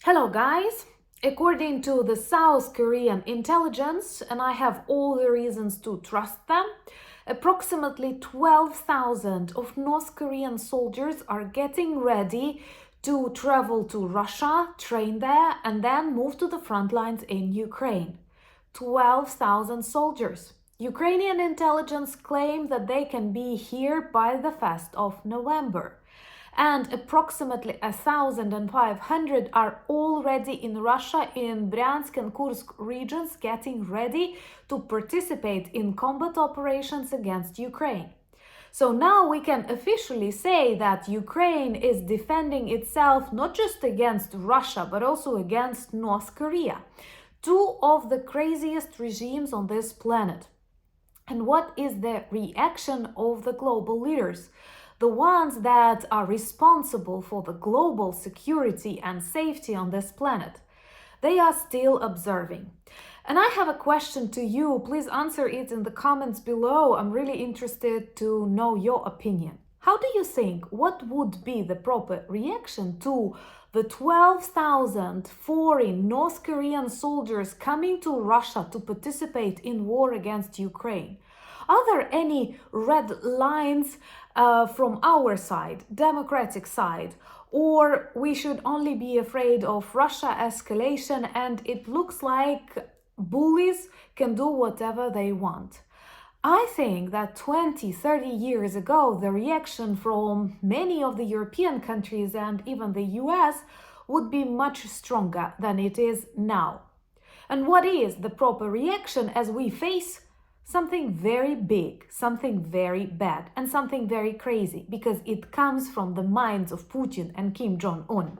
Hello guys! According to the South Korean intelligence, and I have all the reasons to trust them, approximately 12,000 of North Korean soldiers are getting ready to travel to Russia, train there, and then move to the front lines in Ukraine. 12,000 soldiers. Ukrainian intelligence claim that they can be here by the 1st of November. And approximately 1,500 are already in Russia in Bryansk and Kursk regions getting ready to participate in combat operations against Ukraine. So now we can officially say that Ukraine is defending itself not just against Russia but also against North Korea, two of the craziest regimes on this planet. And what is the reaction of the global leaders? The ones that are responsible for the global security and safety on this planet. They are still observing. And I have a question to you. Please answer it in the comments below. I'm really interested to know your opinion. How do you think, what would be the proper reaction to the 12,000 foreign North Korean soldiers coming to Russia to participate in war against Ukraine? Are there any red lines from our side, democratic side, or we should only be afraid of Russia escalation and it looks like bullies can do whatever they want? I think that 20, 30 years ago, the reaction from many of the European countries and even the US would be much stronger than it is now. And what is the proper reaction as we face something very big, something very bad, and something very crazy, because it comes from the minds of Putin and Kim Jong-un.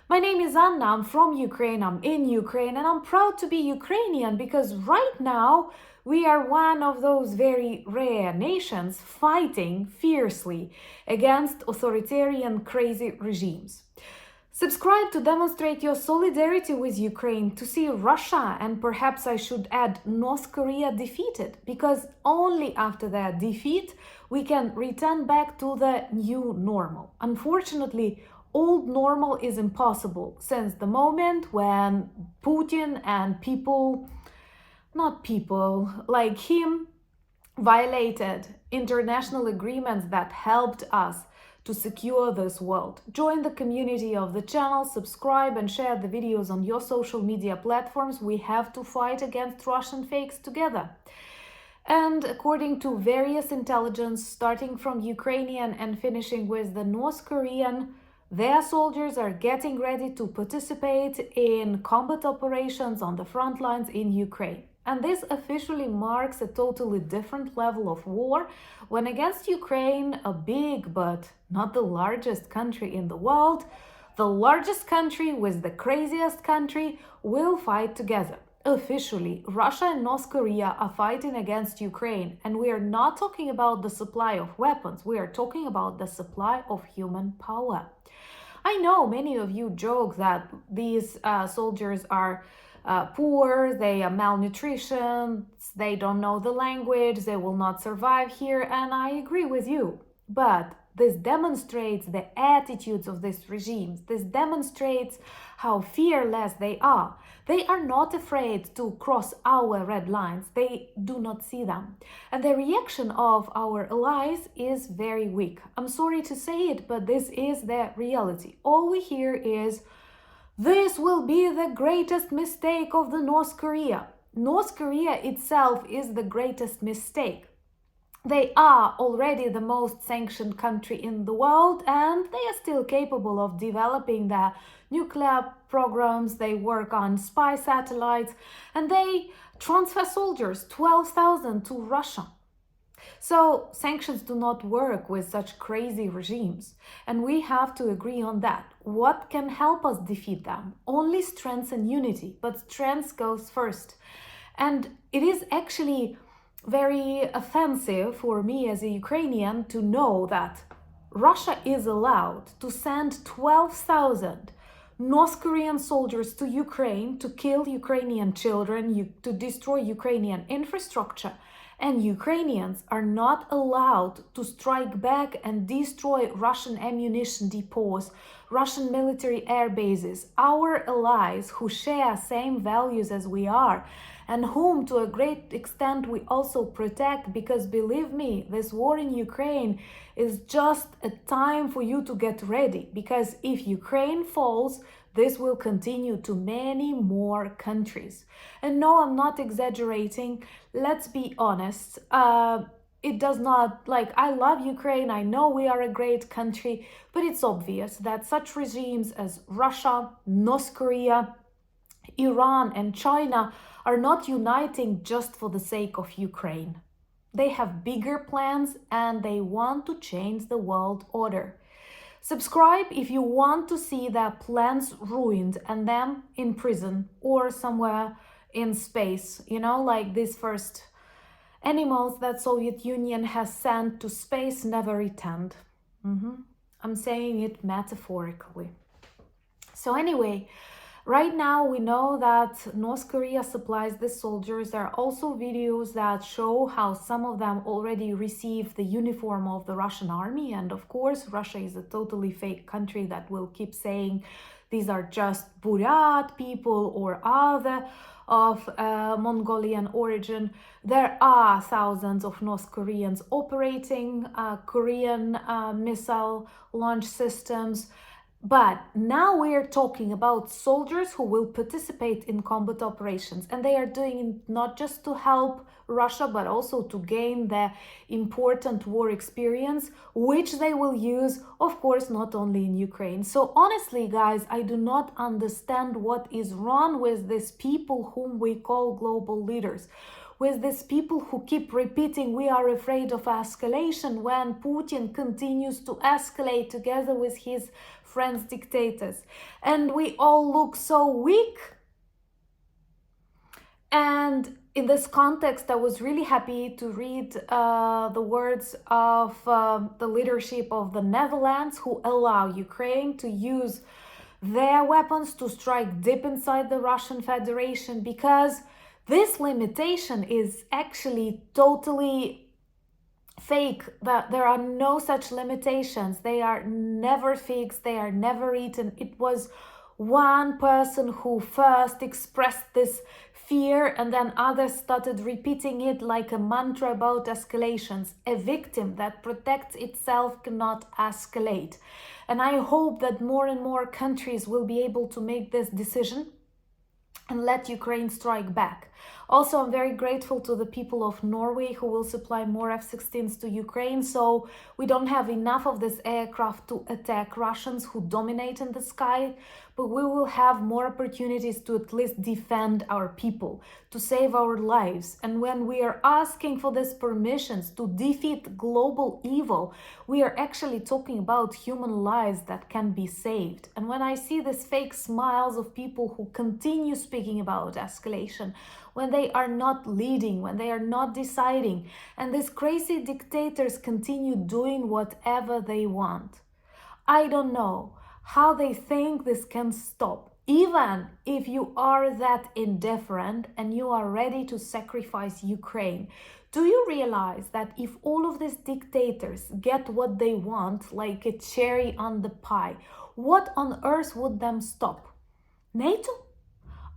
My name is Anna, I'm from Ukraine, I'm in Ukraine, and I'm proud to be Ukrainian because right now we are one of those very rare nations fighting fiercely against authoritarian crazy regimes. Subscribe to demonstrate your solidarity with Ukraine, to see Russia and perhaps I should add North Korea defeated, because only after their defeat we can return back to the new normal. Unfortunately, old normal is impossible since the moment when Putin and not people like him, violated international agreements that helped us to secure this world. Join the community of the channel, subscribe and share the videos on your social media platforms. We have to fight against Russian fakes together. And according to various intelligence, starting from Ukrainian and finishing with the North Korean, their soldiers are getting ready to participate in combat operations on the front lines in Ukraine. And this officially marks a totally different level of war when against Ukraine, a big but not the largest country in the world, the largest country with the craziest country will fight together. Officially, Russia and North Korea are fighting against Ukraine, and we are not talking about the supply of weapons, we are talking about the supply of human power. I know many of you joke that these soldiers are poor, they are malnutrition, they don't know the language, they will not survive here, and I agree with you. But this demonstrates the attitudes of these regimes. This demonstrates how fearless they are. They are not afraid to cross our red lines. They do not see them. And the reaction of our allies is very weak. I'm sorry to say it, but this is the reality. All we hear is, this will be the greatest mistake of the North Korea. North Korea itself is the greatest mistake. They are already the most sanctioned country in the world and they are still capable of developing their nuclear programs, they work on spy satellites and they transfer soldiers, 12,000 to Russia. So sanctions do not work with such crazy regimes, and we have to agree on that. What can help us defeat them? Only strength and unity, but strength goes first. And it is actually very offensive for me as a Ukrainian to know that Russia is allowed to send 12,000 North Korean soldiers to Ukraine to kill Ukrainian children, to destroy Ukrainian infrastructure, And Ukrainians are not allowed to strike back and destroy Russian ammunition depots, Russian military air bases, our allies who share same values as we are, and whom to a great extent we also protect, because believe me, this war in Ukraine is just a time for you to get ready, because if Ukraine falls, this will continue to many more countries. And no, I'm not exaggerating. Let's be honest. It does not, like, I love Ukraine. I know we are a great country, but it's obvious that such regimes as Russia, North Korea, Iran, and China are not uniting just for the sake of Ukraine. They have bigger plans and they want to change the world order. Subscribe if you want to see their plans ruined and them in prison or somewhere in space, like these first animals that Soviet Union has sent to space never returned. I'm saying it metaphorically. So anyway, right now we know that North Korea supplies the soldiers. There are also videos that show how some of them already received the uniform of the Russian army. And of course, Russia is a totally fake country that will keep saying these are just Buryat people or other of Mongolian origin. There are thousands of North Koreans operating Korean missile launch systems. But now we are talking about soldiers who will participate in combat operations, and they are doing it not just to help Russia, but also to gain the important war experience, which they will use, of course, not only in Ukraine. So honestly, guys, I do not understand what is wrong with these people whom we call global leaders, with these people who keep repeating we are afraid of escalation when Putin continues to escalate together with his friends dictators. And we all look so weak. And in this context, I was really happy to read the words of the leadership of the Netherlands, who allow Ukraine to use their weapons to strike deep inside the Russian Federation, because this limitation is actually totally fake. That there are no such limitations. They are never fixed. They are never written. It was one person who first expressed this fear, and then others started repeating it like a mantra about escalations. A victim that protects itself cannot escalate. And I hope that more and more countries will be able to make this decision and let Ukraine strike back. Also, I'm very grateful to the people of Norway who will supply more F-16s to Ukraine, so we don't have enough of this aircraft to attack Russians who dominate in the sky, but we will have more opportunities to at least defend our people, to save our lives. And when we are asking for these permissions to defeat global evil, we are actually talking about human lives that can be saved. And when I see these fake smiles of people who continue speaking about escalation, when they are not leading, when they are not deciding, and these crazy dictators continue doing whatever they want, I don't know how they think this can stop. Even if you are that indifferent and you are ready to sacrifice Ukraine, do you realize that if all of these dictators get what they want, like a cherry on the pie, what on earth would them stop? NATO?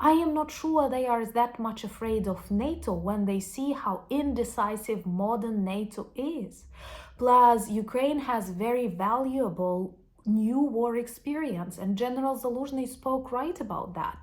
I am not sure they are that much afraid of NATO when they see how indecisive modern NATO is. Plus, Ukraine has very valuable new war experience, and General Zaluzhny spoke right about that.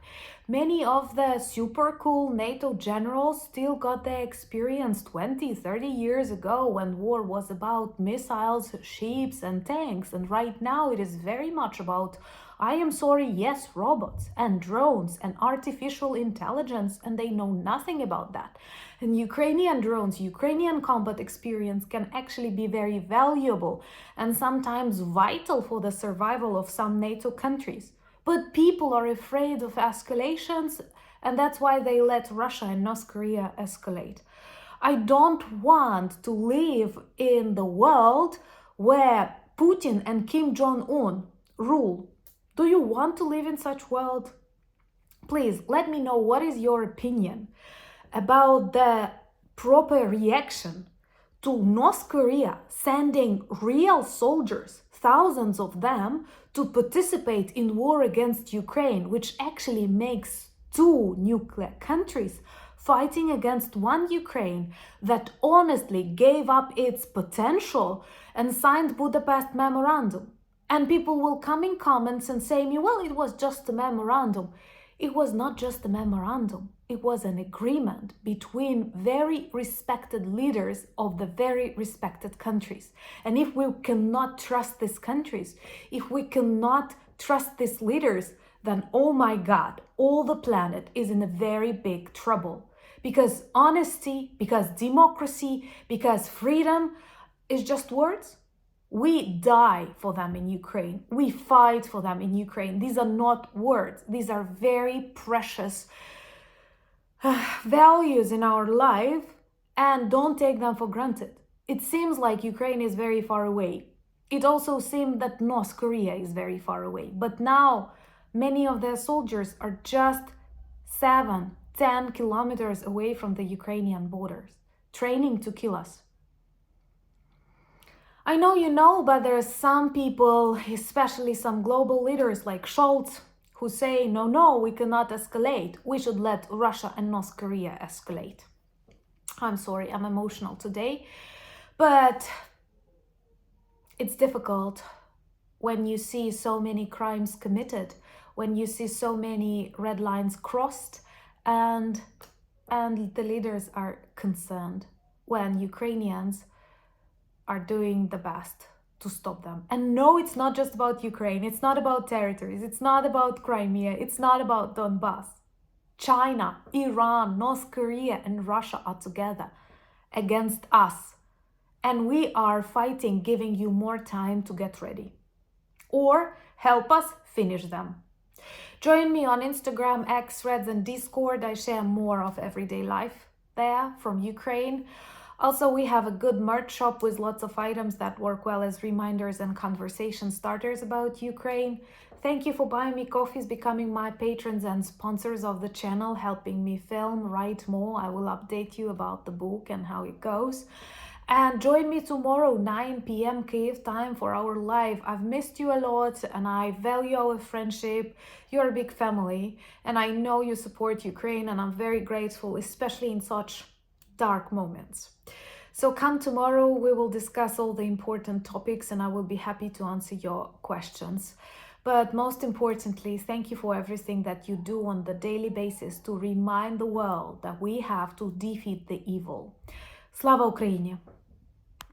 Many of the super cool NATO generals still got their experience 20, 30 years ago when war was about missiles, ships, and tanks, and right now it is very much about, I am sorry, yes, robots and drones and artificial intelligence, and they know nothing about that. And Ukrainian drones, Ukrainian combat experience can actually be very valuable and sometimes vital for the survival of some NATO countries. But people are afraid of escalations, and that's why they let Russia and North Korea escalate. I don't want to live in the world where Putin and Kim Jong-un rule. Do you want to live in such world? Please let me know what is your opinion about the proper reaction to North Korea sending real soldiers, thousands of them, to participate in war against Ukraine, which actually makes two nuclear countries fighting against one Ukraine that honestly gave up its potential and signed Budapest Memorandum. And people will come in comments and say me, well, it was just a memorandum. It was not just a memorandum. It was an agreement between very respected leaders of the very respected countries. And if we cannot trust these countries, if we cannot trust these leaders, then oh my God, all the planet is in a very big trouble. Because honesty, because democracy, because freedom is just words. We die for them in Ukraine. We fight for them in Ukraine. These are not words. These are very precious values in our life, and don't take them for granted. It seems like Ukraine is very far away. It also seems that North Korea is very far away. But now many of their soldiers are just 7-10 kilometers away from the Ukrainian borders, training to kill us. I know you know, but there are some people, especially some global leaders like Scholz, who say, no, we cannot escalate. We should let Russia and North Korea escalate. I'm sorry, I'm emotional today, but it's difficult when you see so many crimes committed, when you see so many red lines crossed, and the leaders are concerned when Ukrainians are doing the best to stop them. And no, it's not just about Ukraine. It's not about territories. It's not about Crimea. It's not about Donbass. China, Iran, North Korea, and Russia are together against us. And we are fighting, giving you more time to get ready. Or help us finish them. Join me on Instagram, X, Threads, and Discord. I share more of everyday life there from Ukraine. Also, we have a good merch shop with lots of items that work well as reminders and conversation starters about Ukraine. Thank you for buying me coffees, becoming my patrons and sponsors of the channel, helping me film, write more. I will update you about the book and how it goes. And join me tomorrow, 9 p.m. Kyiv time for our live. I've missed you a lot and I value our friendship. You're a big family and I know you support Ukraine and I'm very grateful, especially in such dark moments. So come tomorrow, we will discuss all the important topics and I will be happy to answer your questions. But most importantly, thank you for everything that you do on the daily basis to remind the world that we have to defeat the evil. Slava Ukraini!